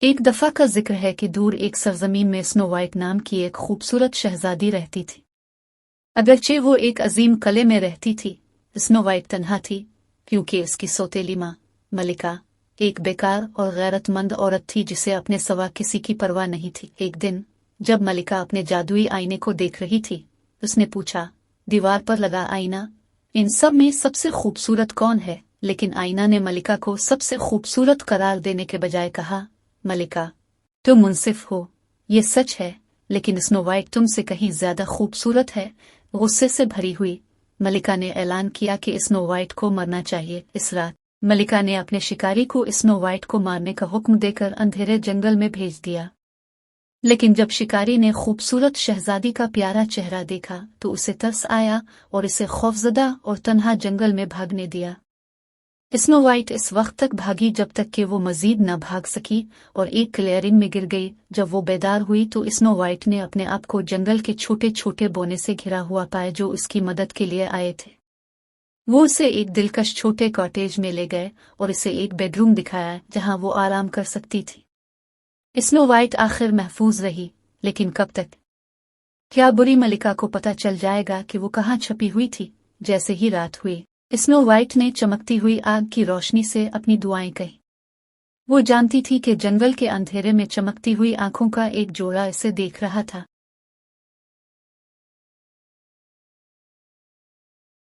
एक दफा का जिक्र है कि दूर एक सरजमीन में स्नो वाइट नाम की एक खूबसूरत शहजादी रहती थी। अगरचे वो एक अजीम किले में रहती थी, स्नो वाइट तन्हा थी, क्योंकि उसकी सौतेली माँ मलिका एक बेकार और गैरतमंद औरत थी जिसे अपने सिवा किसी की परवाह नहीं थी। एक दिन जब मलिका अपने जादुई आईने को देख रही थी, उसने पूछा, दीवार पर लगा आईना, इन सब में सबसे खूबसूरत कौन है? लेकिन आईना ने मलिका को सबसे खूबसूरत करार देने के बजाय कहा, मलिका, तुम मुनसिफ हो, ये सच है, लेकिन स्नो वाइट तुमसे कहीं ज्यादा खूबसूरत है। गुस्से से भरी हुई मलिका ने ऐलान किया कि स्नो वाइट को मरना चाहिए। इस रात मलिका ने अपने शिकारी को स्नो वाइट को मारने का हुक्म देकर अंधेरे जंगल में भेज दिया। लेकिन जब शिकारी ने खूबसूरत शहजादी का प्यारा चेहरा देखा तो उसे तरस आया और इसे खौफजदा और तन्हा जंगल में भागने दिया। स्नो वाइट इस वक्त तक भागी जब तक कि वो मजीद न भाग सकी और एक क्लियरिंग में गिर गई। जब वो बेदार हुई तो स्नो वाइट ने अपने आप को जंगल के छोटे छोटे बोने से घिरा हुआ पाया जो उसकी मदद के लिए आए थे। वो उसे एक दिलकश छोटे कॉटेज में ले गए और इसे एक बेडरूम दिखाया जहां वो आराम कर सकती थी। स्नो वाइट आखिर महफूज रही, लेकिन कब तक? क्या बुरी मलिका को पता चल जाएगा कि वो कहाँ छुपी हुई थी? जैसे ही रात हुई, स्नो वाइट ने चमकती हुई आग की रोशनी से अपनी दुआएं कही। वो जानती थी कि जंगल के अंधेरे में चमकती हुई आंखों का एक जोड़ा इसे देख रहा था।